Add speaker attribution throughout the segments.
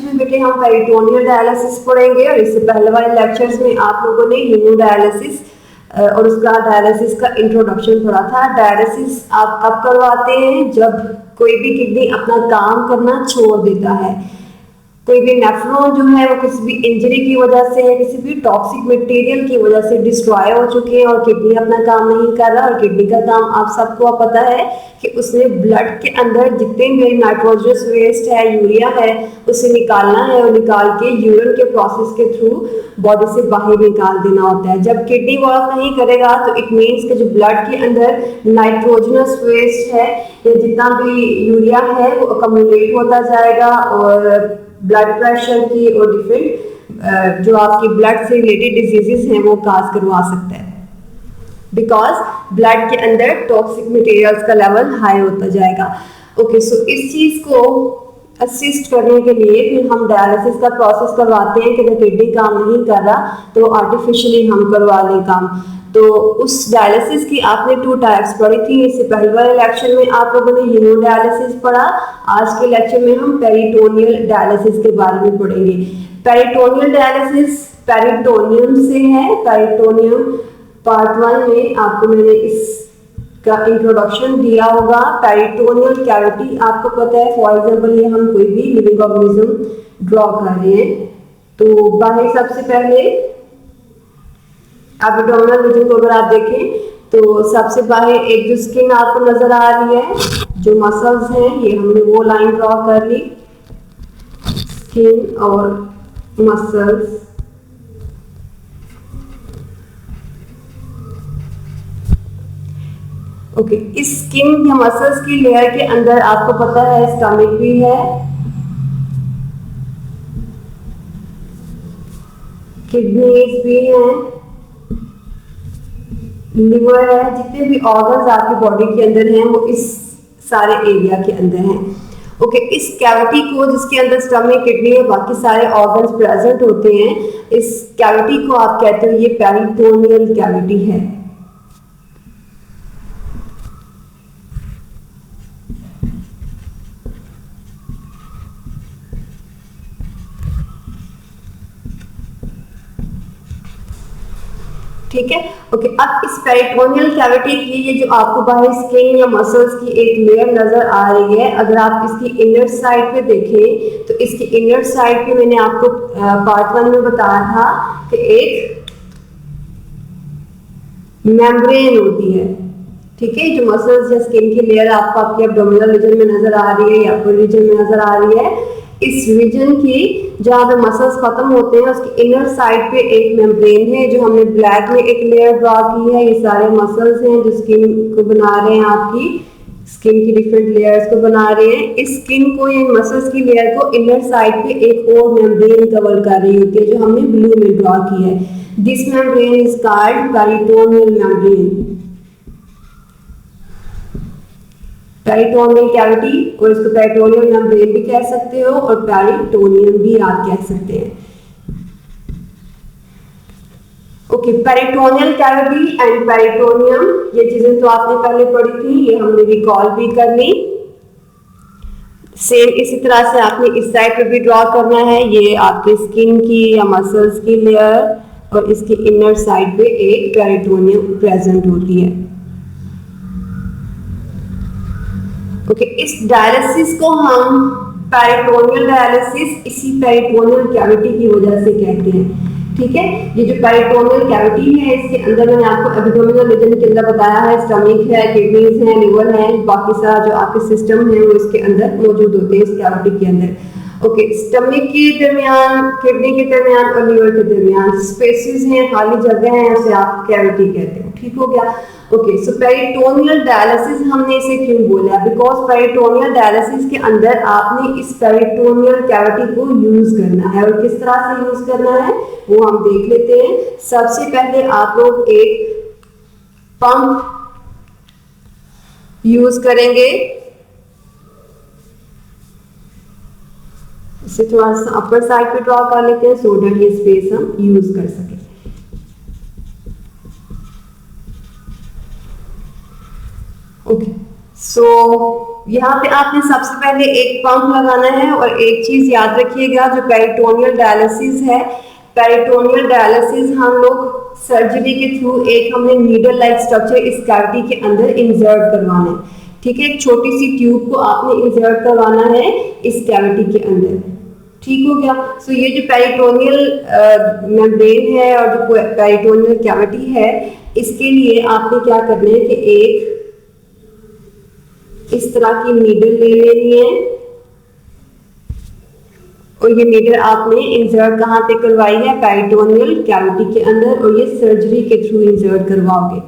Speaker 1: Lecture में बेटे हम पेरिटोनियल डायलिसिस पढ़ेंगे और इससे पहले वाले लेक्चर्स में आप लोगों ने हीमोडायलिसिस और उसका डायलिसिस का इंट्रोडक्शन पढ़ा था। डायलिसिस आप कब करवाते हैं? जब कोई भी किडनी अपना काम करना छोड़ देता है, कोई भी नेफ्रॉन जो है वो किसी भी इंजरी की वजह से है, किसी भी टॉक्सिक मटेरियल की वजह से डिस्ट्रॉय हो चुके हैं और किडनी अपना काम नहीं कर रहा। और किडनी का काम आप सबको पता है कि उसने ब्लड के अंदर जितने भी नाइट्रोजनस वेस्ट है, यूरिया है, उसे निकालना है और निकाल के यूरिन के प्रोसेस के थ्रू बॉडी से बाहर निकाल देना होता है। जब किडनी वर्क नहीं करेगा तो इट मीन्स कि जो ब्लड के अंदर नाइट्रोजनस वेस्ट है या जितना भी यूरिया है वो अकमुलेट होता जाएगा और ब्लड प्रेशर की और डिफरेंट जो आपकी ब्लड से रिलेटेड डिजीजेस हैं वो काज करवा सकता है, बिकॉज ब्लड के अंदर टॉक्सिक मटेरियल्स का लेवल हाई होता जाएगा। ओके, सो इस चीज को असिस्ट करने के लिए फिर हम डायलिसिस का प्रोसेस करवाते हैं कि अगर किडनी काम नहीं कर रहा तो आर्टिफिशियली हम करवा लें काम। तो उस डायलिसिस की आपने 2 टाइप्स पढ़ी थी। इससे पहले वाले लेक्चर में आप लोगों ने हीमोडायलिसिस पढ़ा। आज के लेक्चर में हम पेरिटोनियल डायलिसिस के बारे में पढ़ेंगे। पेरिटोनियल डायलिसिस पेरिटोनियम से है। पेरिटोनियम पार्ट 1 में आपको मैंने इसका इंट्रोडक्शन दिया होगा। पेरिटोनियल कैविटी आपको पता है, फॉर एग्जाम्पल ये हम कोई भी लिविंग ऑर्गेनिज्म ड्रॉ कर रहे हैं तो बाहर सबसे पहले एब्डोमिनल रीजन को अगर आप देखें तो सबसे बाहर एक जो स्किन आपको नजर आ रही है, जो मसल्स हैं, ये हमने वो लाइन ड्रॉ कर ली, स्किन और मसल्स। ओके, इस स्किन या मसल्स की लेयर के अंदर आपको पता है स्टमक भी है, किडनीज भी हैं, लिवर है, जितने भी ऑर्गन्स आपकी बॉडी के अंदर हैं वो इस सारे एरिया के अंदर हैं। ओके, इस कैविटी को जिसके अंदर स्टमक, किडनी और बाकी सारे ऑर्गन्स प्रेजेंट होते हैं, इस कैविटी को आप कहते हो ये पेरिटोनियल कैविटी है। ठीक है। ओके, अब इस पेरिटोनियल कैविटी की ये जो आपको बाहर स्किन या मसल्स की एक लेयर नजर आ रही है, अगर आप इसकी इनर साइड पे देखें तो इसकी इनर साइड पे मैंने आपको पार्ट 1 में बताया था कि एक मेम्ब्रेन होती है। ठीक है, जो मसल्स या स्किन की लेयर आपको आपके एब्डोमिनल रीजन में नजर आ रही है या अपर रीजन में नजर आ रही है, इस रीजन की जहाँ पे मसल्स खत्म होते हैं उसकी इनर साइड पे एक मेम्ब्रेन है जो हमने ब्लैक में एक लेयर ड्रॉ की है। ये सारे मसल्स हैं जो स्किन को बना रहे हैं, आपकी स्किन की डिफरेंट लेयर्स को बना रहे हैं। इस स्किन को या मसल्स की लेयर को इनर साइड पे एक और मेम्ब्रेन कवर कर रही होती है जो हमने ब्लू में ड्रॉ की है। This membrane is called peritoneal membrane, peritoneal cavity, और इसको पेरिटोनियल मेम्ब्रेन भी कह सकते हो और पेरिटोनियम भी आप कह सकते हैं। Okay, peritoneal cavity and peritoneum, ये चीजें तो आपने पहले पढ़ी थी, ये हमने रिकॉल भी कर ली। सेम इसी तरह से आपने इस साइड पे भी ड्रॉ करना है। ये आपके स्किन की या मसल्स की लेयर और इसकी इनर साइड पे एक पेरिटोनियम प्रेजेंट होती है। ओके, इस डायलिसिस को हम पेरिटोनियल डायलिसिस इसी पेरिटोनियल कैविटी की वजह से कहते हैं। ठीक है, ये जो पेरिटोनियल कैविटी है इसके अंदर मैंने आपको एब्डोमिनल रीजन के अंदर बताया है, स्टमक है, किडनीज है, लिवर है, बाकी सारा जो आपके सिस्टम है वो इसके अंदर मौजूद होते हैं इस कैविटी के अंदर। ओके, स्टमक के दरमियान, किडनी के दरमियान और लिवर के दरमियान स्पेसेस हैं, खाली जगह है, उसे आप कैविटी कहते हो। ठीक हो गया। ओके, सो पेरिटोनियल डायलिसिस हमने इसे क्यों बोला? बिकॉज पेरिटोनियल डायलिसिस के अंदर आपने इस पेरिटोनियल कैविटी को यूज करना है, और किस तरह से यूज करना है वो हम देख लेते हैं। सबसे पहले आप लोग एक पंप यूज करेंगे, इसे थोड़ा सा अपर साइड पे ड्रॉ कर लेते हैं सो दैट ये स्पेस हम यूज कर सकें। ओके, सो यहाँ पे आपने सबसे पहले एक पंप लगाना है और एक चीज याद रखिएगा, जो पेरिटोनियल डायलिसिस है, पेरिटोनियल डायलिसिस हम लोग सर्जरी के थ्रू एक हमने नीडल लाइक स्ट्रक्चर इस कैविटी के अंदर इंसर्ट करवाना है। ठीक है, एक छोटी सी ट्यूब को आपने इंसर्ट करवाना है इस कैविटी के अंदर। ठीक हो गया। सो ये जो पेरिटोनियल मेम्ब्रेन है और जो पेरिटोनियल कैविटी है, इसके लिए आपने क्या करना है कि एक इस तरह की नीडल ले लेनी है और ये नीडल आपने इंसर्ट कहाँ पे करवाई है, पेरिटोनियल कैविटी के अंदर, और ये सर्जरी के थ्रू इंसर्ट करवाओगे।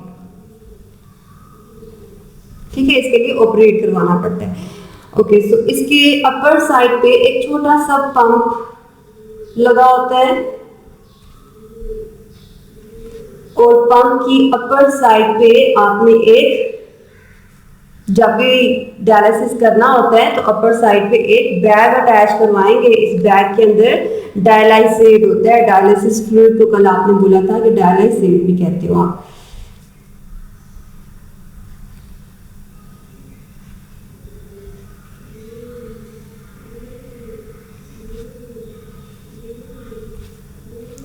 Speaker 1: ठीक है, इसके लिए ऑपरेट करवाना पड़ता है। ओके, सो इसके अपर साइड पे एक छोटा सा पंप लगा होता है और पंप की अपर साइड पे आपने एक, जब भी डायलिसिस करना होता है तो अपर साइड पे एक बैग अटैच करवाएंगे। इस बैग के अंदर डायलाइसेट होता है, डायलिसिस फ्लूइड को कल आपने बोला था कि डायलाइसेट भी कहते हो आप।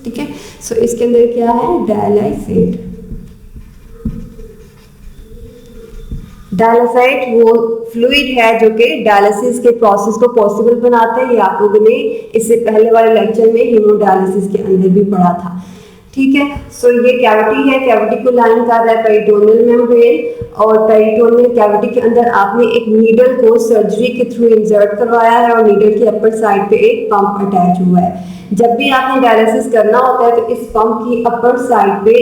Speaker 1: ठीक है, सो इसके अंदर क्या है, डायलाइसेट। डायलासाइट वो फ्लूइड है जो कि डायलिसिस के प्रोसेस को पॉसिबल बनाता है। ये आप लोगों ने इससे पहले वाले लेक्चर में हीमोडायलिसिस के अंदर भी पढ़ा था। ठीक है, सो ये कैविटी है, कैविटी को लाइन कर रहा है पेरिटोनियल मेम्ब्रेन, और पेरिटोनियल कैविटी के अंदर आपने एक नीडल को सर्जरी के थ्रू इंसर्ट करवाया है और नीडल के अपर साइड पे एक पंप अटैच हुआ है। जब भी आपने डायलिसिस करना होता है तो इस पंप की अपर साइड पे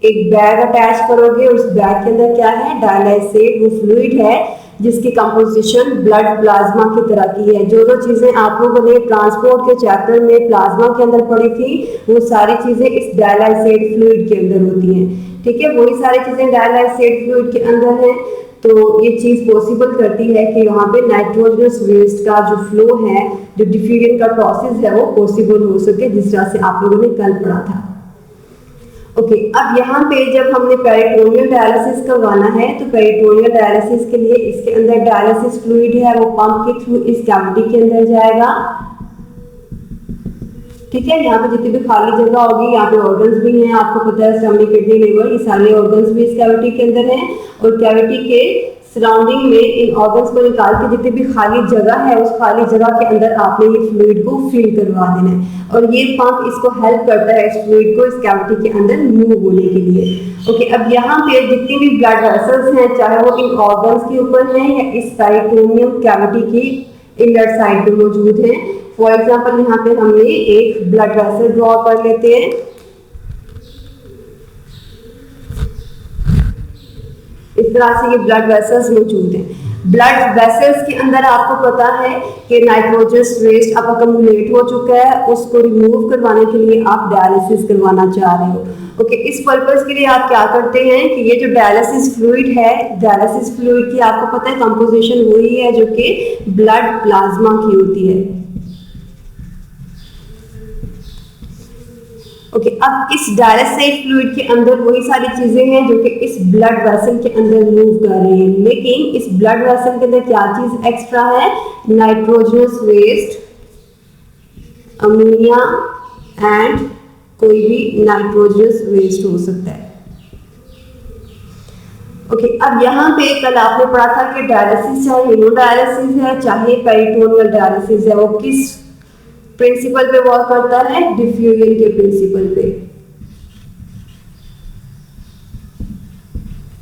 Speaker 1: एक बैग अटैच करोगे और उस बैग के अंदर क्या है, डायलाइसेट वो फ्लूइड है जिसकी कंपोजिशन ब्लड प्लाज्मा की तरह की है। जो चीजें आप लोगों ने ट्रांसपोर्ट के चैप्टर में प्लाज्मा के अंदर पढ़ी थी, वो सारी चीजें इस डायलाइसेट फ्लूइड के अंदर होती हैं। ठीक है, वही सारी चीजें डायलाइसेट फ्लूइड के अंदर है। तो ये चीज पॉसिबल करती है कि वहाँ पे नाइट्रोजनस वेस्ट का जो फ्लो है, जो डिफ्यूजन का प्रोसेस है, वो पॉसिबल हो सके, जिस तरह से आप लोगों ने कल पढ़ा था। ओके, अब यहाँ पे जब हमने पेरिटोनियल डायलिसिस करवाना है तो पेरिटोनियल डायलिसिस के लिए इसके अंदर डायलिसिस फ्लूइड है, वो पंप के थ्रू इस कैविटी के अंदर जाएगा। ठीक है, यहाँ पे जितनी भी खाली जगह होगी, यहाँ पे ऑर्गन्स भी हैं, आपको पता है स्टमक, किडनी, लिवर, ये सारे ऑर्गन्स भी इस कैविटी के अंदर हैं, और कैविटी के सराउंडिंग में इन ऑर्गन्स को निकाल के जितनी भी खाली जगह है, उस खाली जगह के अंदर आपने ये फ्लूइड को फिल करवा देना है, और ये पंप इसको हेल्प करता है इस फ्लूइड को इस कैविटी के अंदर मूव होने के लिए। ओके, अब यहाँ पे जितनी भी ब्लड वेसल्स हैं, चाहे वो इन ऑर्गन्स के ऊपर हैं या इस पेरिटोनियल कैविटी की इनर साइड पे मौजूद हैं। फॉर एग्जाम्पल यहाँ पे हमने एक ब्लड वेसल ड्रॉ कर लेते हैं। इस तरह से ये ब्लड वेसल्स मौजूद हैं। ब्लड वेसल्स के अंदर आपको पता है कि नाइट्रोजनस वेस्ट अब अकमुलेट हो चुका है, उसको रिमूव करवाने के लिए आप डायलिसिस करवाना चाह रहे हो। ओके, इस पर्पस के लिए आप क्या करते हैं कि ये जो डायलिसिस फ्लूइड है, डायलिसिस फ्लूइड की आपको पता है कंपोजिशन वही है जो कि ब्लड प्लाज्मा की होती है। ओके, अब इस डायलिसाइट फ्लूइड के अंदर वही सारी चीजें हैं जो कि इस ब्लड वेसल के अंदर मूव कर रही हैं, लेकिन इस ब्लड वेसल के अंदर क्या चीज एक्स्ट्रा है, नाइट्रोजनस वेस्ट, अमोनिया एंड कोई भी नाइट्रोजनस वेस्ट हो सकता है। ओके, अब यहाँ पे कल आपने पढ़ा था कि डायलिसिस चाहे हीमोडायलिसिस है चाहे पेरिटोनियल डायलिसिस है, वो किस प्रिंसिपल पे वर्क करता है, डिफ्यूजन के प्रिंसिपल पे।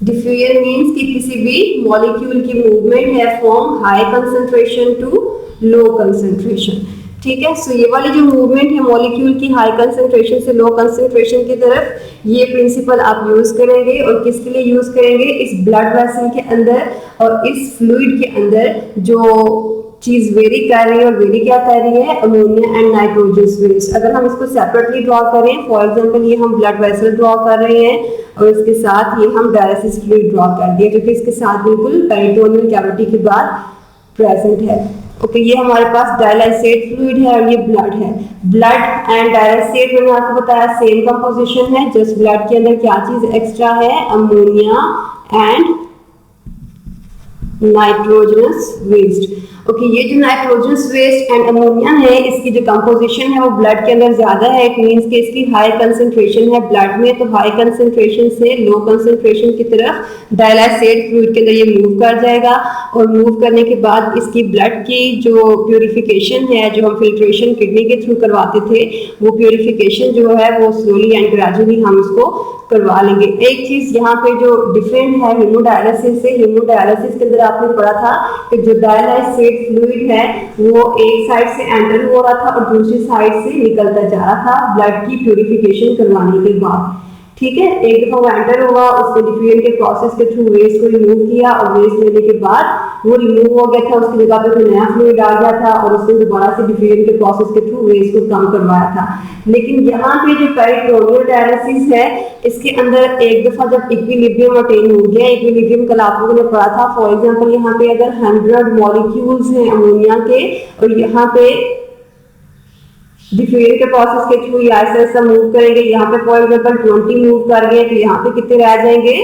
Speaker 1: डिफ्यूजन मींस कि किसी भी मॉलिक्यूल की मूवमेंट है from high concentration to low concentration. ठीक है, सो ये वाली जो मूवमेंट है मॉलिक्यूल की हाई कंसंट्रेशन से लो कंसंट्रेशन की तरफ, ये प्रिंसिपल आप यूज करेंगे। और किसके लिए यूज करेंगे, इस ब्लड वेसल के अंदर और इस फ्लूइड के अंदर जो चीज वेरी कर रही है, और वेरी क्या कर रही है, अमोनिया एंड नाइट्रोजनस वेस्ट। अगर हम इसको सेपरेटली ड्रॉ करें, फॉर एग्जांपल ये हम ब्लड वेसल ड्रॉ कर रहे हैं और इसके साथ ये हम डायलिसिस फ्लूइड ड्रॉ कर दिए जो कि इसके साथ बिल्कुल पेरिटोनियल कैविटी के बाद प्रेजेंट है। ओके, ये हमारे पास डायलिसाइट फ्लूइड है और ये ब्लड है। ब्लड एंड डायलिसाइट मैंने आपको बताया सेम कंपोजिशन है, जस्ट ब्लड के अंदर क्या चीज एक्स्ट्रा है, ammonia and nitrogenous waste. Okay, ये जो नाइट्रोजनस वेस्ट एंड अमोनिया है, इसकी जो कंपोजिशन है वो ब्लड के अंदर ज्यादा है। इट मींस कि इसकी हाई कंसंट्रेशन है ब्लड में, तो हाई कंसंट्रेशन से लो कंसंट्रेशन की तरफ डायलाइसेट फ्लूइड के अंदर ये मूव कर जाएगा, और मूव करने के बाद इसकी ब्लड की जो प्यूरिफिकेशन है, जो हम फिल्ट्रेशन किडनी के थ्रू करवाते थे, वो प्यूरिफिकेशन जो है वो स्लोली एंड ग्रेजुअली हम इसको करवा लेंगे। एक चीज यहाँ पे जो डिफरेंट है हीमोडायलिसिस से, हीमोडायलिसिस के अंदर आपने पढ़ा था कि जो डायलाइसेट फ्लूइड है वो एक साइड से एंटर हो रहा था और दूसरी साइड से निकलता जा रहा था ब्लड की प्यूरिफिकेशन करवाने के बाद। ठीक है, एक दफा वो एंटर हुआ, उसके डिफ्यूजन के प्रोसेस के थ्रू वेस्ट को रिमूव किया, और वेस्ट लेने के बाद वो रिमूव हो गया था, उसकी जगह पे कोई नया फ्लूइड आ गया था और उसने दोबारा से डिफ्यूजन के प्रोसेस के थ्रू वेस्ट को कम करवाया था। लेकिन यहाँ पे जो पेरिटोनियल डायलिसिस है, इसके अंदर एक दफा जब इक्विलिब्रियम अटेन हो गया, इक्विलिब्रियम कल आप लोगों ने पढ़ा था, फॉर एग्जाम्पल यहाँ पे अगर 100 मॉलिक्यूल्स हैं अमोनिया के और यहाँ पे डिफ्यूजन के प्रोसेस के थ्रू ऐसा ऐसा मूव करेंगे, यहाँ पे फॉर एग्जांपल 20 मूव कर गए तो यहाँ पे कितने रह जाएंगे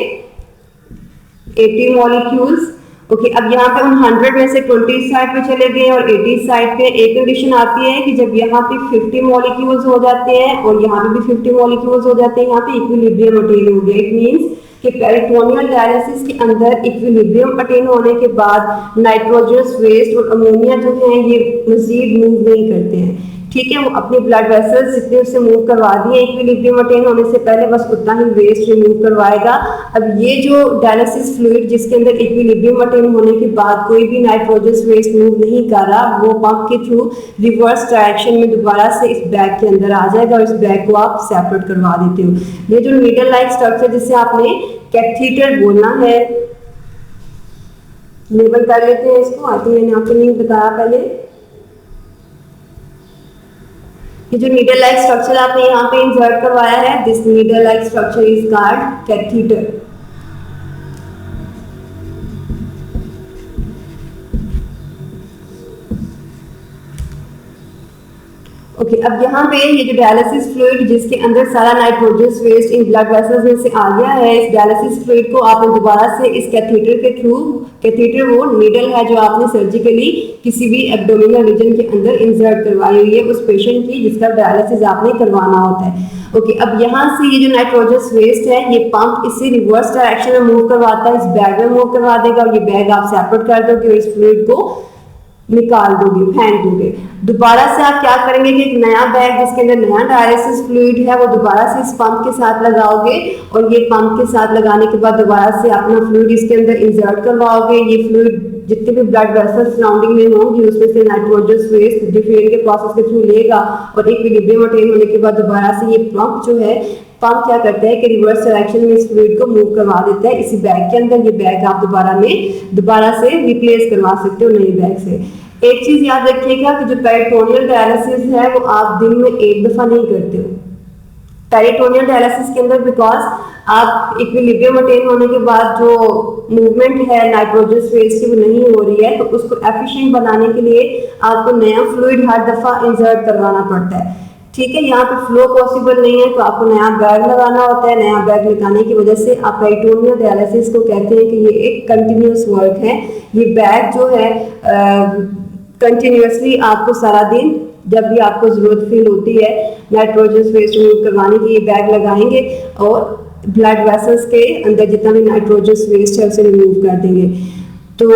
Speaker 1: 80 मॉलिक्यूल्स। ओके, अब यहाँ पे उन 100 में से 20 साइड पे चले गए और 80 साइड पे एक कंडीशन आती है कि जब यहाँ पे 50 मॉलिक्यूल्स हो जाते हैं और यहाँ पे भी 50 मॉलिक्यूल्स हो जाते हैं, यहाँ पे इक्विलिब्रियम अटेन हो गया। इट मींस कि पेरिटोनियल डायलिसिस के अंदर इक्विलिब्रियम अटेन होने के बाद नाइट्रोजनस वेस्ट और अमोनिया जो है ये मजीद मूव नहीं करते हैं। ठीक है, वो अपने ब्लड वेसल्स जितने उससे मूव करवा दिए इक्विलिब्रियम अटेन होने से पहले, बस उतना ही वेस्ट रिमूव करवाएगा। अब ये जो डायलिसिस फ्लूइड जिसके अंदर इक्विलिब्रियम अटेन होने के बाद कोई भी नाइट्रोजनस वेस्ट मूव नहीं कर रहा, वो पंप के थ्रू रिवर्स डायरेक्शन में दोबारा से इस बैग के अंदर आ जाएगा और इस बैग को आप सेपरेट करवा देते हो। ये जो नीडल लाइक स्ट्रक्चर जिसे आपने कैथीटर बोलना है, लेबल कर लेते हैं इसको। आई थिंक मैंने आपको नहीं बताया पहले। ये जो नीडल लाइक स्ट्रक्चर आपने यहाँ पे इंसर्ट करवाया है, this needle like structure is called catheter. Okay, अब यहाँ पे ये जो डायलिसिस फ्लूइड जिसके अंदर सारा nitrogenous waste in blood vessels में से आ गया है, इस डायलिसिस फ्लूइड को आपने दोबारा से इस कैथीटर के थ्रू, कैथीटर वो नीडल है जो आपने सर्जिकली किसी भी एब्डोमिनल रीजन के अंदर इंसर्ट करवाई हुई है उस पेशेंट की जिसका डायलिसिस आपने करवाना होता है। ओके, अब यहाँ से ये जो नाइट्रोजनस वेस्ट है ये पंप इसे रिवर्स डायरेक्शन में मूव करवाता है, इस बैग में मूव करवा देगा और ये बैग आप सेपरेट कर दोगे और इस फ्लूइड को निकाल दोगे, फेंक दोगे। दोबारा से आप क्या करेंगे कि एक नया बैग जिसके अंदर नया डायलिसिस फ्लूइड है वो दोबारा से इस पंप के साथ लगाओगे और ये पंप के साथ लगाने के बाद दोबारा से अपना फ्लूइड इसके अंदर इंसर्ट करवाओगे। ये फ्लूइड जितने भी ब्लड वेसल्स सराउंडिंग में होंगी उसमें से नाइट्रोजनस वेस्ट डिफ्यूजन के प्रोसेस के थ्रू लेगा और इक्विलिब्रियम अटेन होने के बाद दोबारा से ये पंप जो है, पंप क्या करता है कि रिवर्स डायरेक्शन में इस फ्लूइड को मूव करवा देता है इसी बैग के अंदर। ये बैग आप दोबारा से रिप्लेस करवा सकते हो नए बैग से। एक चीज याद रखिएगा कि जो पेरिटोनियल डायलिसिस है वो आप दिन में एक दफा नहीं करते हो। पेरिटोनियल डायलिसिस के अंदर बिकॉज आप इक्विलिब्रियम अटेन होने के बाद जो मूवमेंट है नाइट्रोजनस वेस्ट की वो नहीं हो रही है, तो उसको एफिशिएंट बनाने के लिए आपको नया फ्लूइड हर दफा इंसर्ट करवाना पड़ता है। ठीक है, यहाँ पे फ्लो पॉसिबल नहीं है तो आपको नया बैग लगाना होता है। नया बैग लगाने की वजह से आप पेरिटोनियल डायलिसिस को कहते हैं कि ये एक कंटिन्यूस वर्क है। ये बैग जो है कंटिन्यूसली आपको सारा दिन जब भी आपको जरूरत फील होती है नाइट्रोजनस वेस्ट रिमूव करवाने की, ये बैग लगाएंगे और ब्लड वेसल्स के अंदर जितना भी नाइट्रोजनस वेस्ट है उसे रिमूव कर देंगे। तो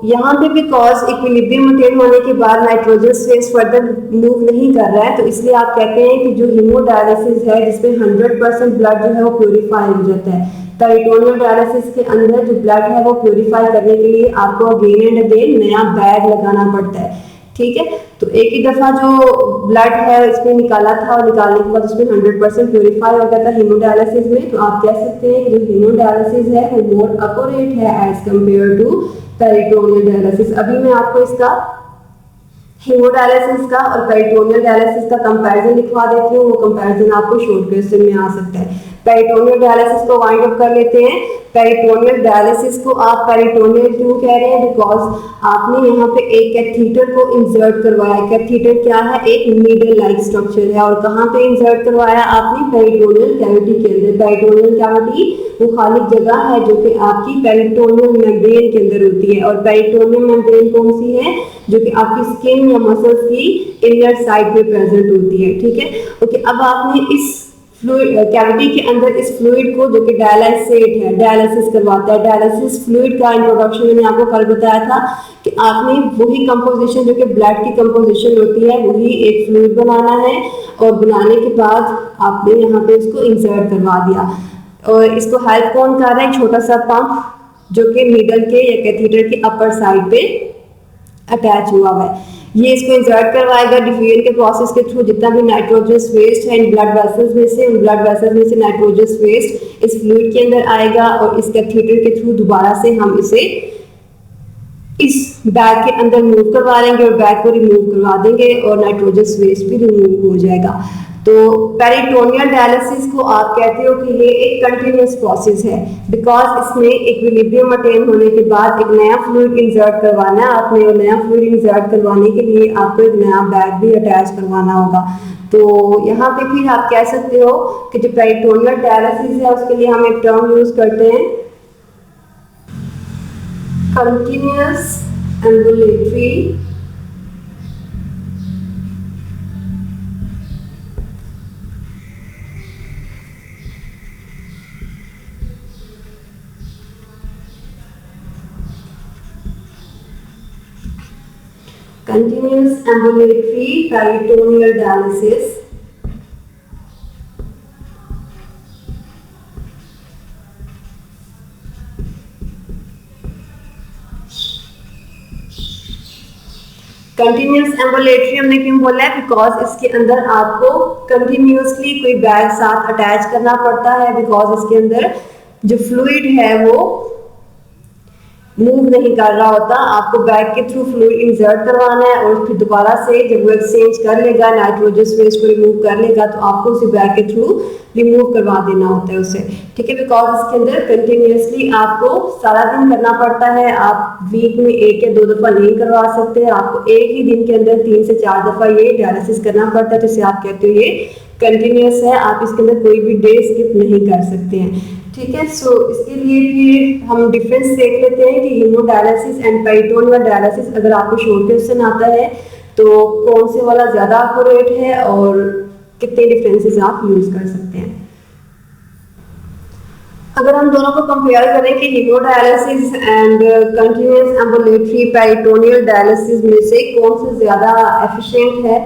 Speaker 1: यहाँ पे बिकॉज इक्विलिब्रियम अटेन होने के बाद नाइट्रोजनस वेस्ट फर्दर मूव नहीं कर रहा है, तो इसलिए आप कहते हैं कि जो हीमोडायलिसिस है जिसमें 100% ब्लड जो है वो प्योरीफाई हो जाता है। पेरिटोनियल डायलिसिस के अंदर जो ब्लड है वो प्योरीफाई करने के लिए आपको अगेन एंड अगेन नया बैग लगाना पड़ता है। ठीक है, तो एक ही दफा जो ब्लड है इसमें निकाला था और निकालने के बाद उसमें 100% प्योरीफाई हो गया था हीमोडायलिसिस में, तो आप कह सकते हैं कि जो हीमोडायलिसिस है वो मोर एक्यूरेट है as compare to peritoneal dialysis. अभी मैं आपको इसका हीमोडायलिसिस का और पेरिटोनियल डायलिसिस का कंपैरिजन लिखवा देती हूँ, वो कंपैरिजन आपको शॉर्ट क्वेश्चन में आ सकता है। पेरिटोनियल डायलिसिस को वाइंड अप कर लेते हैं। पेरिटोनियल डायलिसिस को आप पेरिटोनियल क्यों कह रहे हैं? बिकॉज आपने यहाँ पे एक कैथीटर को इंसर्ट करवाया। कैथीटर क्या है? एक नीडल लाइक स्ट्रक्चर है। और कहाँ पे इंसर्ट करवाया आपने? पेरिटोनियल कैविटी के अंदर। पेरिटोनियल कैविटी वो खाली जगह है जो कि आपकी पेरिटोनियल मेम्ब्रेन के अंदर होती है। और पेरिटोनियल मेम्ब्रेन कौन सी है? जो कि आपकी स्किन या मसल्स की इनर साइड पे प्रेजेंट होती है। ठीक है, ओके। अब आपने इस फ्लूइड कैविटी के अंदर इस फ्लूइड को जो कि डायलाइसेट है, डायलिसिस करवाता है। डायलिसिस फ्लूइड का इंट्रोडक्शन मैंने आपको कल बताया था कि आपने वही कंपोजिशन जो कि ब्लड की कंपोजिशन होती है वही एक फ्लूइड बनाना है। और बनाने के बाद आपने यहाँ पे इसको इंसर्ट करवा दिया। और इसको हेल्प कौन कर रहा है? छोटा सा पंप जो कि नीडल के या कैथीटर के अपर साइड पे अटैच हुआ हुआ है। ये इसको इंसर्ट करवाएगा। डिफ्यूजन के प्रोसेस के थ्रू जितना भी नाइट्रोजनस वेस्ट है इन ब्लड वेसल्स में से, उन ब्लड वेसल्स में से नाइट्रोजनस वेस्ट इस फ्लूइड के अंदर आएगा और इस कैथीटर के थ्रू दोबारा से हम इसे इस बैग के अंदर मूव करवा लेंगे और बैग को रिमूव करवा देंगे और नाइट्रोजनस वेस्ट भी रिमूव हो जाएगा। तो पेरिटोनियल डायलिसिस को आप कहते हो कि ये एक कंटिन्यूअस प्रोसेस है, बिकॉज इसमें इक्विलिब्रियम अटेन होने के बाद एक नया फ्लूइड इंसर्ट करवाना है आपने। और नया फ्लूइड इंसर्ट करवाने के लिए आपको एक नया बैग भी अटैच करवाना होगा। तो यहाँ पे फिर आप कह सकते हो कि जो पेरिटोनियल डायलिसिस है उसके लिए हम एक टर्म यूज करते हैं, continuous ambulatory peritoneal dialysis। Continuous ambulatory हमने क्यों बोला है? बिकॉज इसके अंदर आपको कंटिन्यूसली कोई बैग साथ अटैच करना पड़ता है, बिकॉज इसके अंदर जो फ्लूइड है वो मूव नहीं कर रहा होता। आपको बैग के थ्रू फ्लूइड इंसर्ट करवाना है और फिर दोबारा से जब वो एक्सचेंज कर लेगा, नाइट्रोजनस वेस्ट को रिमूव कर लेगा, तो आपको उसी बैग के थ्रू रिमूव करवा देना होता है उसे। ठीक है, बिकॉज इसके अंदर कंटिन्यूसली आपको सारा दिन करना पड़ता है। आप वीक में 1 या 2 दफा नहीं करवा सकते, आपको एक ही दिन के अंदर 3 से 4 दफा ये डायलिसिस करना पड़ता है। जिसे आप कहते हो ये कंटिन्यूस है, आप इसके अंदर कोई भी डे स्किप नहीं कर सकते हैं। ठीक है, सो इसके लिए फिर हम डिफरेंस देख लेते हैं कि हीमोडायलिसिस एंड पेरिटोनियल डायलिसिस अगर आपको शॉर्ट क्वेश्चन आता है तो कौन से वाला ज़्यादा एक्यूरेट है और कितने डिफरेंसेस आप यूज़ कर सकते हैं। अगर हम दोनों को कंपेयर करें कि haemodialysis and continuous ambulatory peritoneal dialysis में से कौन से ज़्यादा एफिशिएंट है,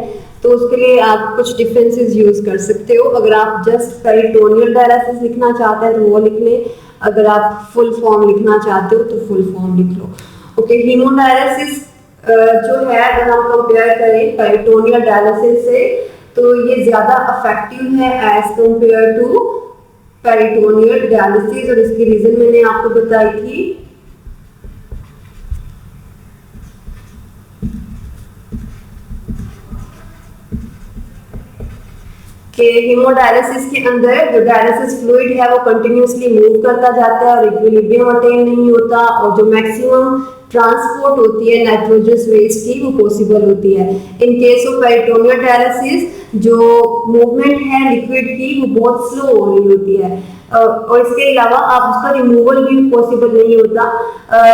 Speaker 1: तो उसके लिए आप कुछ डिफरेंसेस यूज कर सकते हो। अगर आप जस्ट पेरिटोनियल डायलिसिस लिखना चाहते हैं तो वो लिख लें, अगर आप फुल फॉर्म लिखना चाहते हो तो फुल फॉर्म लिख लो। ओके, हीमोडायलिसिस जो है अगर हम कंपेयर करें पेरिटोनियल डायलिसिस से तो ये ज़्यादा इफेक्टिव है as compare to peritoneal dialysis. और इसकी रीजन मैंने आपको बताई थी कि हीमोडायलिसिस के अंदर जो डायलिसिस फ्लूइड है वो कंटिन्यूसली मूव करता जाता है और इक्विलिब्रियम अटेन नहीं होता, और जो मैक्सिमम ट्रांसपोर्ट होती है नाइट्रोजनस वेस्ट की वो पॉसिबल होती है। इन केस ऑफ पेरिटोनियल डायलिसिस जो मूवमेंट है लिक्विड की वो बहुत स्लो हो रही होती है, और इसके अलावा आप उसका रिमूवल भी पॉसिबल नहीं होता।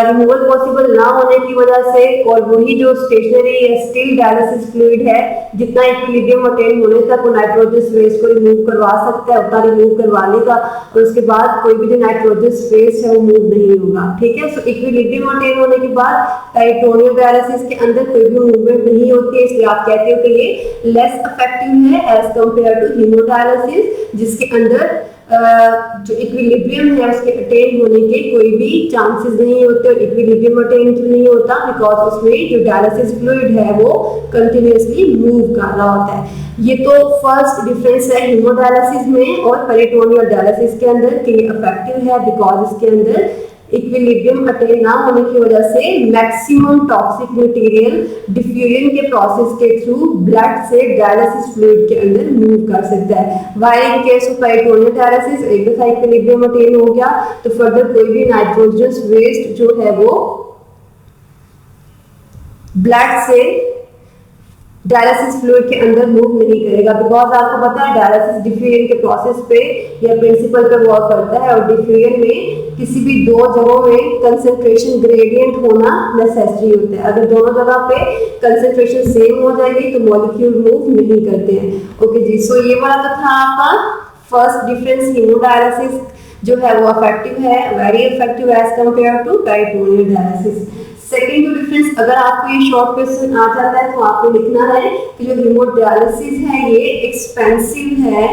Speaker 1: रिमूवल पॉसिबल ना होने की वजह से और वही जो स्टेशनरी या स्टिल डायलिसिस फ्लूइड है जितना इक्विलिब्रियम अटेन होने तक वो नाइट्रोजनस वेस्ट को रिमूव करवा सकता है, उतना रिमूव करवा लेगा और उसके बाद कोई भी जो नाइट्रोजनस वेस्ट है वो मूव नहीं होगा। ठीक है, सो इक्विलिब्रियम अटेन होने के बाद पेरिटोनियल डायलिसिस के अंदर कोई भी मूवमेंट नहीं होती है, इसलिए आप कहते हो कि ये लेस इफेक्टिव है एज कंपेयर टू हीमोडायलिसिस, जिसके अंदर जो इक्विलिब्रियम है उसके अटेन होने के कोई भी चांसेस नहीं होते। और इक्विलिब्रियम अटेन नहीं होता बिकॉज उसमें जो डायलिसिस फ्लूइड है वो कंटिन्यूसली मूव कर रहा होता है। ये तो फर्स्ट डिफरेंस है हीमोडायलिसिस में और पेरिटोनियल डायलिसिस के अंदर कि ये इफेक्टिव है बिकॉज इसके अंदर इक्विलिब्रियम अटेन ना होने की वजह से मैक्सिमम टॉक्सिक मटेरियल डिफ्यूजन के प्रोसेस के थ्रू ब्लड से डायलिसिस फ्लूइड के अंदर मूव कर सकता है। While in case of peritoneal dialysis एक दफा इक्विलिब्रियम अटेन हो गया तो फर्दर कोई भी नाइट्रोजनस वेस्ट जो है वो ब्लड से डायलिसिस फ्लूइड के अंदर मूव नहीं करेगा, बिकॉज आपको पता है डायलिसिस डिफ्यूजन के प्रोसेस पे या प्रिंसिपल पे वर्क करता है और डिफ्यूजन में किसी भी दो जगहों में कंसंट्रेशन ग्रेडियंट होना नेसेसरी होता है। अगर दोनों जगह पे कंसंट्रेशन सेम हो जाएगी तो मॉलिक्यूल मूव नहीं करते हैं। ओके जी, सो ये वाला तो था आपका फर्स्ट डिफरेंस। हीमोडायलिसिस जो है वो इफेक्टिव है, very effective as compare to peritoneal dialysis. Second जो डिफरेंस, अगर आपको ये शॉर्ट क्वेश्चन आ जाता है तो आपको लिखना है कि जो हीमोडायलिसिस है ये एक्सपेंसिव है,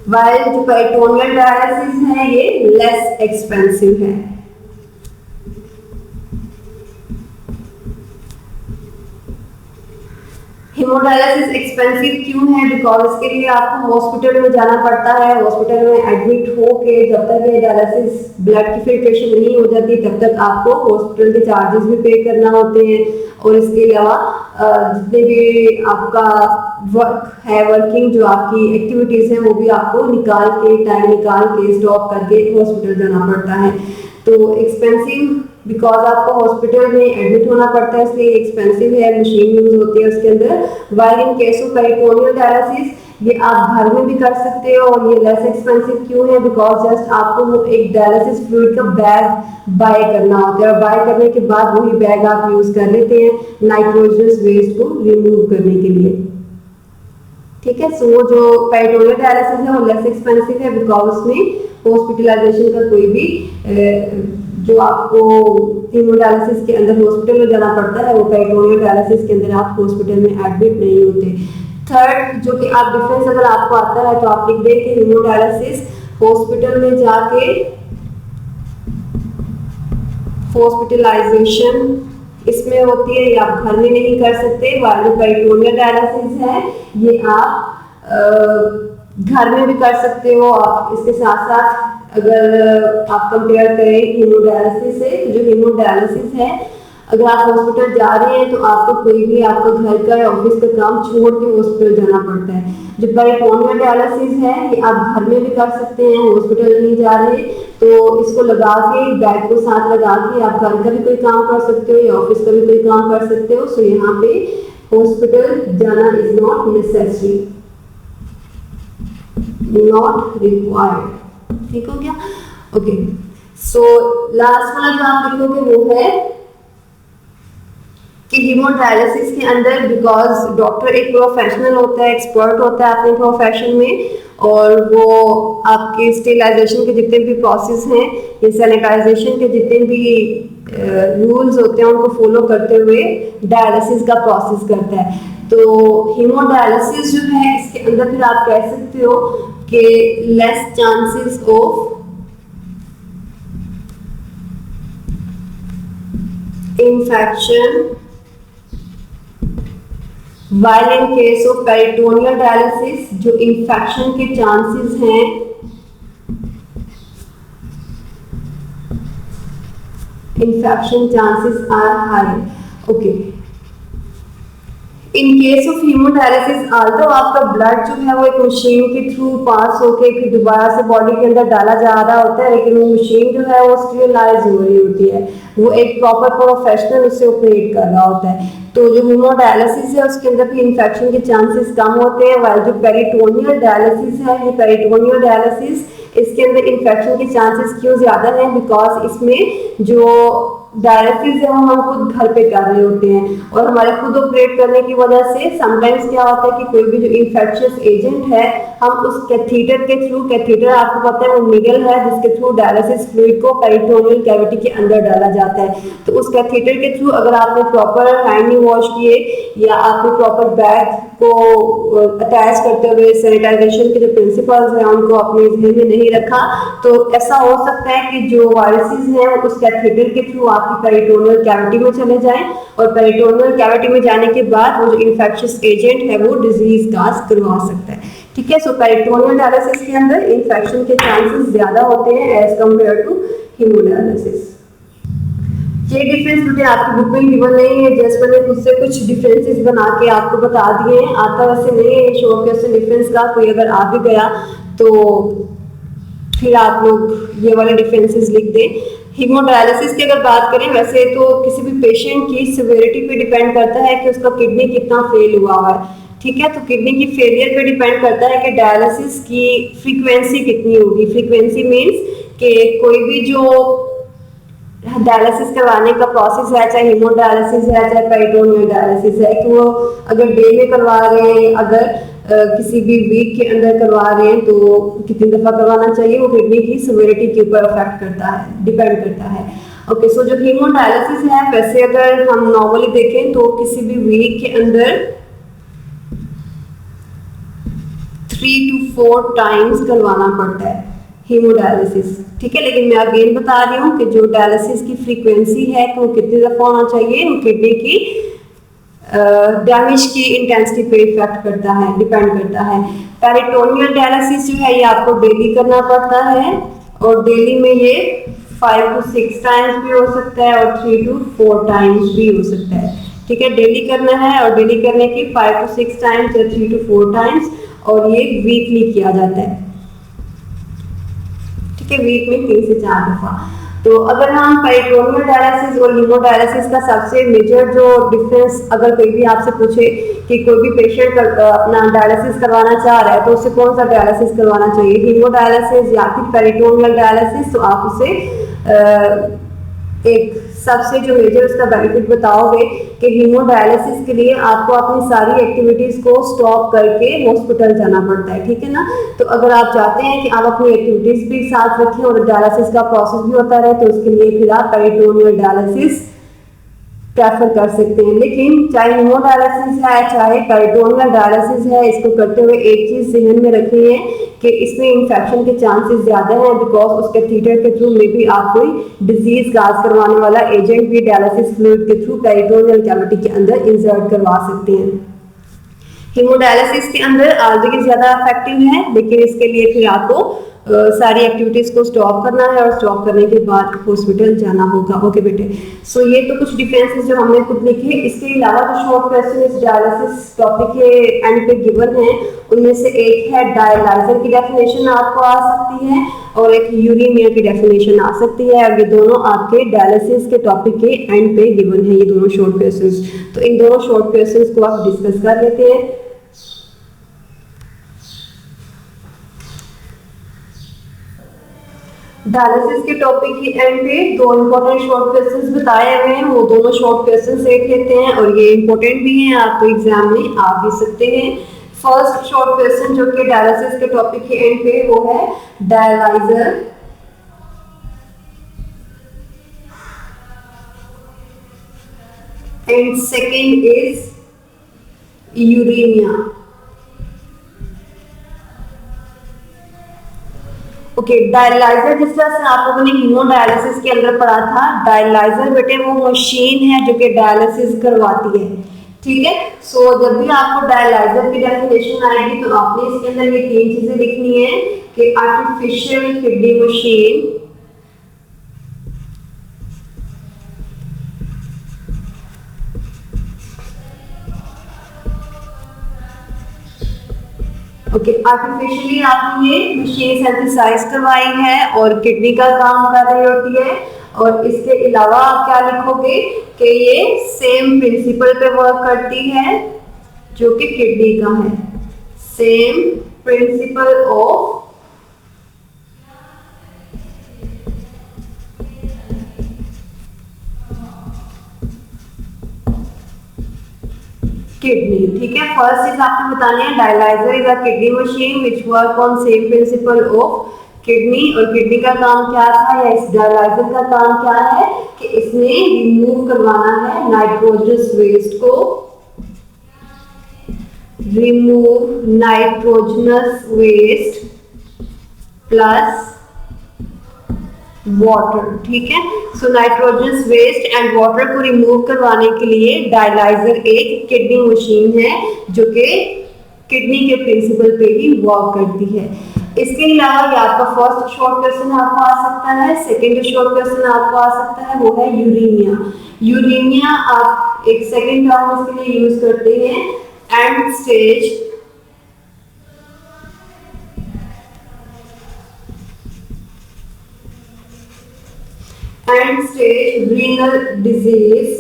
Speaker 1: वाइल जो पेरिटोनियल डायलिसिस है ये लेस एक्सपेंसिव है। हीमोडायलिसिस एक्सपेंसिव क्यों है? बिकॉज इसके लिए आपको हॉस्पिटल में जाना पड़ता है, हॉस्पिटल में एडमिट होके जब तक ये डायलिसिस ब्लड की फिल्ट्रेशन नहीं हो जाती तब तक आपको हॉस्पिटल के चार्जेस भी पे करना होते हैं। और इसके अलावा जितने भी आपका वर्क है, वर्किंग जो आपकी एक्टिविटीज है वो भी आपको निकाल के टाइम निकाल के स्टॉप करके हॉस्पिटल जाना पड़ता है। तो एक्सपेंसिव बिकॉज आपको हॉस्पिटल में एडमिट होना पड़ता है इसलिए एक्सपेंसिव है, मशीन यूज होती है उसके अंदर। While in case of peritoneal dialysis ये आप घर में भी कर सकते हो और ये लेस एक्सपेंसिव क्यों है? बिकॉज जस्ट आपको वो एक डायलिसिस फ्लूइड का बैग बाय करना होता है और बाय करने के बाद वही बैग आप यूज कर लेते हैं नाइट्रोजनस वेस्ट को रिमूव करने के लिए। ठीक है, सो जो पेरिटोनियल डायलिसिस है वो लेस एक्सपेंसिव है बिकॉज उसमें हॉस्पिटलाइजेशन का कोई भी जो आपको हीमोडायलिसिस के अंदर हॉस्पिटल में जाना पड़ता है वो पेरिटोनियल डायलिसिस के अंदर आप हॉस्पिटल में एडमिट नहीं होते। थर्ड जो कि आप डिफरेंस अगर आपको आता है तो आप लिख दें कि हीमोडायलिसिस हॉस्पिटल में जाके हॉस्पिटलाइजेशन इसमें होती है, ये आप घर में नहीं कर सकते। वाइल जो पेरिटोनियल डायलिसिस है ये आप घर में भी कर सकते हो। आप इसके साथ साथ अगर आप कंपेयर करें हीमोडायलिसिस से, जो हीमोडायलिसिस है अगर आप हॉस्पिटल जा रहे हैं तो आपको कोई भी आपका घर का या ऑफिस का काम छोड़ के हॉस्पिटल जाना पड़ता है। जो पेरिटोनियल डायलिसिस है ये आप घर में भी कर सकते हैं, हॉस्पिटल नहीं जा रहे तो इसको लगा के बैग को साथ लगा के आप घर का भी कोई काम कर सकते हो या ऑफिस का भी कोई काम कर सकते हो। सो यहाँ पे हॉस्पिटल जाना is not necessary, not required. ठीक हो गया? ओके, सो लास्ट वाला जो आप लिखोगे वो है कि हीमोडायलिसिस के अंदर बिकॉज डॉक्टर एक प्रोफेशनल होता है, एक्सपर्ट होता है अपने प्रोफेशन में और वो आपके स्टेरिलाइजेशन के जितने भी प्रोसेस हैं या सैनिटाइजेशन के जितने भी रूल्स होते हैं उनको फॉलो करते हुए डायलिसिस का प्रोसेस करता है। तो हीमोडायलिसिस जो है इसके अंदर फिर आप कह सकते हो कि less chances of infection, while in case of peritoneal dialysis जो इन्फेक्शन के चांसेस हैं infection chances are high. Okay, in case of haemodialysis although आपका ब्लड जो है वो एक मशीन के थ्रू पास होके फिर दोबारा से बॉडी के अंदर डाला जा रहा होता है, लेकिन वो मशीन जो है वो स्टेरिलाइज हो रही होती है, वो एक प्रॉपर प्रोफेशनल उससे ऑपरेट कर रहा होता है। तो जो हीमोडायलिसिस है उसके अंदर भी इन्फेक्शन के चांसेस कम होते हैं, वाइल जो पेरिटोनियल डायलिसिस है ये पेरिटोनियल डायलिसिस इसके अंदर इन्फेक्शन के चांसेस क्यों ज्यादा हैं? बिकॉज इसमें जो डायलिसिस है वो हम खुद घर पे कर रहे होते हैं और हमारे खुद ऑपरेट करने की वजह से समटाइम्स क्या होता है कि कोई भी जो इन्फेक्शियस एजेंट है हम उस कैथीटर के थ्रू, कैथीटर आपको पता है वो निडल है जिसके थ्रू डायलिसिस फ्लूइड को पेरिटोनियल कैविटी के अंदर डाला जाता है। तो उस कैथीटर के थ्रू अगर आपने प्रॉपर हैंड नहीं वॉश किए या आपने प्रॉपर बैग को अटैच करते हुए सैनिटाइजेशन के जो प्रिंसिपल्स हैं उनको अपने ध्यान में नहीं रखा तो ऐसा हो सकता है कि जो वायरसेस हैं उस कैथेटर के थ्रू आपकी पेरिटोनियल कैविटी में चले जाएं और पेरिटोनियल कैविटी में जाने के बाद वो जो इन्फेक्शियस एजेंट है वो डिजीज काज करवा सकता है। ठीक है। सो पेरिटोनियल डायलिसिस के अंदर इन्फेक्शन के चांसेस ज्यादा होते हैं एज कम्पेयर टू हीमोडायलिसिस। ये डिफरेंस मुझे आपकी बुक में गिवन नहीं है, जस्ट मैंने खुद से कुछ डिफरेंसेस बना के आपको बता दिए हैं। आता वैसे नहीं है शॉर्ट क्वेश्चन डिफरेंस का, कोई अगर आ भी गया तो फिर आप लोग ये वाले डिफरेंसेस लिख दें। हीमोडायलिसिस की अगर बात करें, वैसे तो किसी भी पेशेंट की सिवियरिटी पे डिपेंड करता है कि उसका किडनी कितना फेल हुआ है, ठीक है। तो किडनी की फेलियर पे डिपेंड करता है कि डायलिसिस की फ्रीक्वेंसी कितनी होगी। फ्रीक्वेंसी मीन्स कि कोई भी जो डायलिसिस करवाने का प्रोसेस है, चाहे हीमोडायलिसिस है चाहे पेरिटोनियल डायलिसिस है, कि वो अगर डे में करवा रहे हैं, अगर किसी भी वीक के अंदर करवा रहे हैं तो कितनी दफा करवाना चाहिए, वो किडनी की सिवियरिटी के ऊपर अफेक्ट करता है, डिपेंड करता है। ओके, सो जो हीमोडायलिसिस है, वैसे अगर हम नॉर्मली देखें तो किसी भी वीक के अंदर 3 to 4 टाइम्स करवाना पड़ता है हीमोडायलिसिस, ठीक है। लेकिन मैं अगेन बता रही हूँ कि जो डायलिसिस की फ्रीक्वेंसी है कि वो कितनी दफा होना चाहिए, वो किडनी की डैमेज की इंटेंसिटी पे इफेक्ट करता है, डिपेंड करता है। पेरिटोनियल डायलिसिस जो है ये आपको डेली करना पड़ता है, और डेली में ये 5 to 6 टाइम्स भी हो सकता है और 3 to 4 टाइम्स भी हो सकता है, ठीक है। डेली करना है और डेली करने की 5 to 6 टाइम्स या 3 to 4 टाइम्स, और ये वीकली किया जाता है, ठीक है, वीक में 3 से 4 दफा। तो अगर हम पेरिटोनियल डायलिसिस और हीमोडायलिसिस का सबसे मेजर जो डिफरेंस, अगर कोई भी आपसे पूछे कि कोई भी पेशेंट अपना डायलिसिस करवाना चाह रहा है तो उसे कौन सा डायलिसिस करवाना चाहिए, हीमोडायलिसिस या फिर पेरिटोनियल डायलिसिस, तो आप उसे एक सबसे जो मेजर उसका बेनिफिट बताओगे कि हीमोडायलिसिस के लिए आपको अपनी सारी एक्टिविटीज को स्टॉप करके हॉस्पिटल जाना पड़ता है, ठीक है ना। तो अगर आप चाहते हैं कि आप अपनी एक्टिविटीज भी साथ रखें और डायलिसिस का प्रोसेस भी होता रहे, तो उसके लिए फिर आप पेरिटोनियल डायलिसिस प्रेफर कर सकते हैं। लेकिन चाहे हीमोडायलिसिस है चाहे पेरिटोनियल डायलिसिस है, इसको करते हुए एक चीज ध्यान में रखनी है कि इसमें इन्फेक्शन के चांसेस ज्यादा हैं, बिकॉज उसके थीटर के थ्रू में भी आप कोई डिजीज काज करवाने वाला एजेंट भी डायलिसिस फ्लूइड के थ्रू पेरिटोनियल कैविटी के अंदर इंसर्ट करवा सकते हैं। हीमोडायलिसिस के अंदर ऑलरेडी ज्यादा इफेक्टिव है, लेकिन इसके लिए फिर आपको सारी एक्टिविटीज को स्टॉप करना है और स्टॉप करने के बाद हॉस्पिटल जाना होगा। ओके बेटे, सो ये तो कुछ डिफरेंसेस जो हमने खुद लिखे। इसके अलावा जो शॉर्ट क्वेश्चन इस डायलिसिस टॉपिक के एंड पे गिवन है, उनमें से एक है डायलाइजर की डेफिनेशन आपको आ सकती है और एक यूरेमिया की डेफिनेशन आ सकती है। अब ये दोनों आपके डायलिसिस के टॉपिक के एंड पे गिवन है, ये दोनों शॉर्ट क्वेश्चंस। तो इन दोनों शॉर्ट क्वेश्चंस को आप डिस्कस कर लेते हैं। डायलिसिस के टॉपिक की एंड पे दो इंपॉर्टेंट शॉर्ट क्वेश्चंस बताए हुए हैं, वो दोनों शॉर्ट क्वेश्चंस देख लेते हैं, और ये इंपॉर्टेंट भी हैं, आपको एग्जाम में आ भी सकते हैं। फर्स्ट शॉर्ट क्वेश्चन जो कि डायलिसिस के टॉपिक के एंड पे, वो है dialyser and second is uraemia. Okay, dialyser जिस तरह से आप लोगों ने हीमोडायलिसिस के अंदर पढ़ा था, डायलाइजर बेटे वो मशीन है जो कि डायलिसिस करवाती है, ठीक है। सो जब भी आपको डायलाइजर की डेफिनेशन आएगी तो आपने इसके अंदर ये 3 चीजें लिखनी है कि artificial kidney machine, okay, artificially आपने ये मशीन सिंथेसाइज करवाई है और किडनी का काम कर रही होती है। और इसके अलावा आप क्या लिखोगे कि ये सेम प्रिंसिपल पे वर्क करती है जो कि किडनी का है, सेम प्रिंसिपल ऑफ किडनी, ठीक है। फर्स्ट चीज आपको बतानी है, dialyser is a kidney machine which work on same principle of kidney. और किडनी का काम क्या था, या इस डायलाइजर का काम क्या है कि इसने रिमूव करवाना है नाइट्रोजनस वेस्ट को, remove nitrogenous waste plus water, ठीक है। So nitrogenous waste and water को रिमूव करवाने के लिए डायलाइजर एक किडनी मशीन है जो कि किडनी के प्रिंसिपल पे ही वर्क करती है। इसके अलावा ये आपका फर्स्ट शॉर्ट क्वेश्चन आपको आ सकता है। सेकंड शॉर्ट क्वेश्चन आपको आ सकता है वो है यूरेनिया। यूरेनिया आप एक सेकंड टर्म इसके लिए यूज करते हैं, and stage renal disease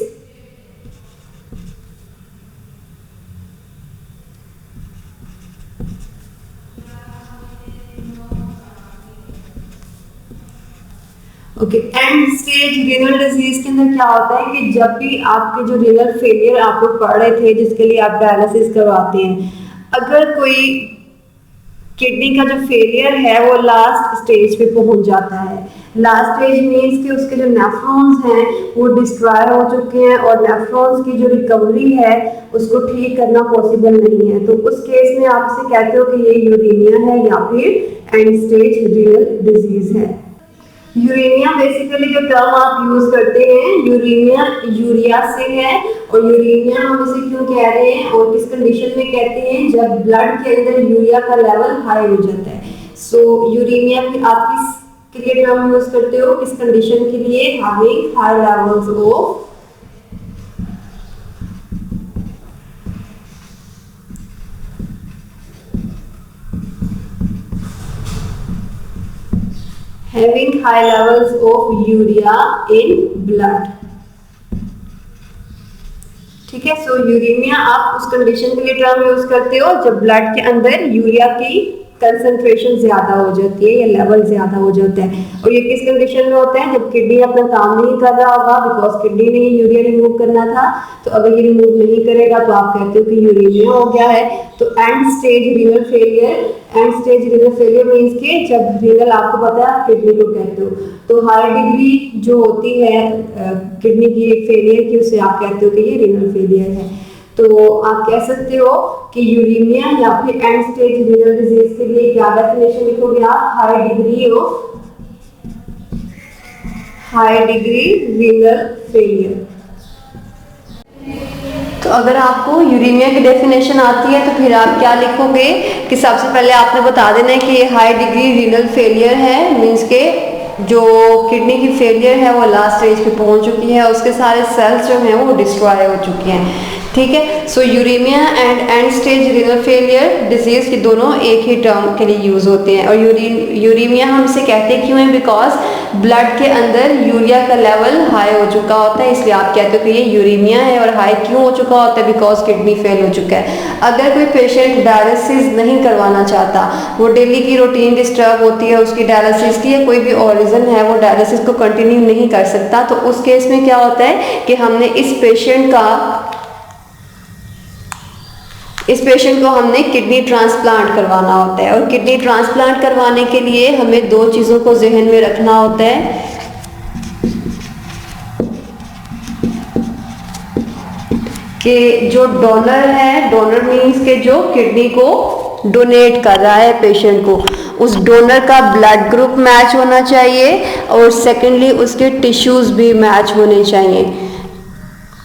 Speaker 1: okay. And stage renal disease के अंदर क्या होता है कि जब भी आपके जो रीनल फेलियर आप लोग पढ़ रहे थे जिसके लिए आप डायलिसिस करवाते हैं, अगर कोई किडनी का जो फेलियर है वो लास्ट स्टेज पे पहुंच जाता है। लास्ट स्टेज मीन्स कि उसके जो नेफ्रॉन्स हैं वो डिस्ट्रॉय हो चुके हैं और नेफ्रॉन्स की जो रिकवरी है उसको ठीक करना पॉसिबल नहीं है। तो उस केस में आप इसे कहते हो कि ये यूरेनिया है या फिर एंड स्टेज रीनल डिजीज है। यूरेनिया बेसिकली जो टर्म आप यूज करते हैं यूरेनिया यूरिया से है, और यूरेनिया हम इसे क्यों कह रहे हैं और किस कंडीशन में कहते हैं, जब ब्लड के अंदर यूरिया का लेवल हाई हो जाता है। सो यूरेनिया की आप किस के लिए टर्म यूज करते हो, किस कंडीशन के लिए, having high levels of having high levels of urea in blood। ठीक है, सो यूरेनिया आप उस कंडीशन के लिए टर्म यूज करते हो जब ब्लड के अंदर यूरिया की कंसंट्रेशन ज्यादा हो जाती है या लेवल ज्यादा हो जाता है। और ये किस कंडीशन में होता है, जब किडनी अपना काम नहीं कर रहा होगा, बिकॉज किडनी ने यूरिया रिमूव करना था। तो अगर ये रिमूव नहीं करेगा तो आप कहते हो कि यूरेनिया हो गया है। तो and stage renal failure, and stage renal failure means के जब रीनल आपको पता है किडनी को कहते हो, तो हाई डिग्री जो होती है किडनी की फेलियर की उसे आप कहते हो कि ये रीनल फेलियर है। तो आप कह सकते हो कि यूरेनिया या फिर एंड स्टेज रीनल डिजीज के लिए क्या डेफिनेशन लिखोगे आप, हाई डिग्री रीनल फेलियर। तो अगर आपको यूरेनिया की डेफिनेशन आती है तो फिर आप क्या लिखोगे कि सबसे पहले आपने बता देना है कि ये हाई डिग्री रीनल फेलियर है, मींस के जो किडनी की फेलियर है वो लास्ट स्टेज पे पहुंच चुकी है, उसके सारे सेल्स जो हैं वो डिस्ट्रॉय हो चुके हैं। ठीक है, so uremia end stage renal failure disease के दोनों एक ही टर्म के लिए यूज होते हैं। और यूरेमिया हम इसे कहते क्यों हैं, बिकॉज ब्लड के अंदर यूरिया का लेवल हाई हो चुका होता है, इसलिए आप कहते हो कि ये यूरेमिया है। और हाई क्यों हो चुका होता है, बिकॉज किडनी फेल हो चुका है। अगर कोई पेशेंट डायलिसिस नहीं करवाना चाहता, वो डेली की रूटीन डिस्टर्ब होती है उसकी डायलिसिस की, या कोई भी और रीजन है वो डायलिसिस को कंटिन्यू नहीं कर सकता, तो उस केस में क्या होता है कि हमने इस पेशेंट को हमने किडनी ट्रांसप्लांट करवाना होता है। और किडनी ट्रांसप्लांट करवाने के लिए हमें दो चीज़ों को जहन में रखना होता है कि जो डोनर है, डोनर मीन्स के जो किडनी को डोनेट कर रहा है पेशेंट को, उस डोनर का ब्लड ग्रुप मैच होना चाहिए, और सेकेंडली उसके टिश्यूज़ भी मैच होने चाहिए।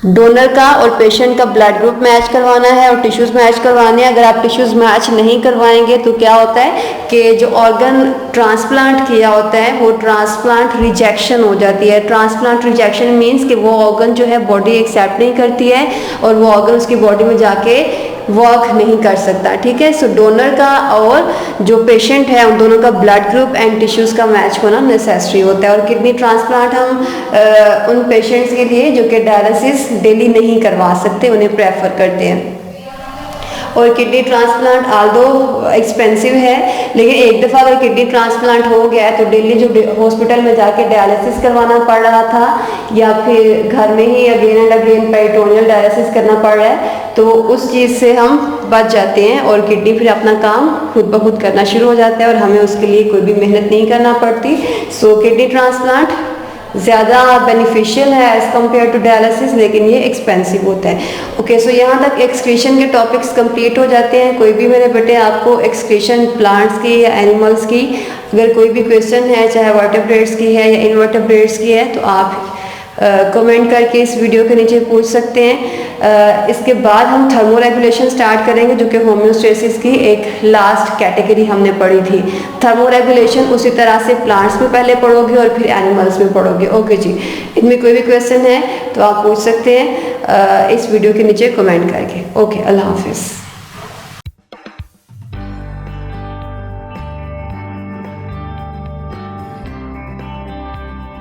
Speaker 1: डोनर का और पेशेंट का ब्लड ग्रुप मैच करवाना है और टिश्यूज़ मैच करवाने हैं। अगर आप टिश्यूज़ मैच नहीं करवाएंगे तो क्या होता है कि जो ऑर्गन ट्रांसप्लांट किया होता है वो ट्रांसप्लांट रिजेक्शन हो जाती है। ट्रांसप्लांट रिजेक्शन मीन्स कि वो ऑर्गन जो है बॉडी एक्सेप्ट नहीं करती है और वो ऑर्गन उसकी बॉडी में जाके वर्क नहीं कर सकता। ठीक है, सो डोनर का और जो पेशेंट है उन दोनों का ब्लड ग्रुप एंड टिश्यूज़ का मैच होना नेसेसरी होता है। और किडनी ट्रांसप्लांट हम उन पेशेंट्स के लिए जो कि डायलिसिस डेली नहीं करवा सकते उन्हें प्रेफर करते हैं। और किडनी ट्रांसप्लांट आल्दो एक्सपेंसिव है, लेकिन एक दफ़ा अगर किडनी ट्रांसप्लांट हो गया है तो डेली जो हॉस्पिटल में जाके डायलिसिस करवाना पड़ रहा था या फिर घर में ही again and again peritoneal dialysis करना पड़ रहा है, तो उस चीज़ से हम बच जाते हैं और किडनी फिर अपना काम खुद ब खुद करना शुरू हो जाता है और हमें उसके लिए कोई भी मेहनत नहीं करना पड़ती। सो किडनी ट्रांसप्लांट ज़्यादा बेनिफिशियल है एज़ कम्पेयर टू डायलिसिस, लेकिन ये एक्सपेंसिव होता है। ओके, सो यहाँ तक एक्सक्रीशन के टॉपिक्स कंप्लीट हो जाते हैं। कोई भी मेरे बेटे आपको एक्सक्रीशन प्लांट्स की या एनिमल्स की अगर कोई भी क्वेश्चन है, चाहे वर्टेब्रेट्स की है या इनवर्टेब्रेट्स की है, तो आप कमेंट करके इस वीडियो के नीचे पूछ सकते हैं। इसके बाद हम थर्मो रेगुलेशन स्टार्ट करेंगे, जो कि होम्योस्टेसिस की एक लास्ट कैटेगरी हमने पढ़ी थी। थर्मो रेगुलेशन उसी तरह से प्लांट्स में पहले पढ़ोगे और फिर एनिमल्स में पढ़ोगे। ओके जी, इनमें कोई भी क्वेश्चन है तो आप पूछ सकते हैं इस वीडियो के नीचे कमेंट करके। ओके, अल्लाह हाफिज़।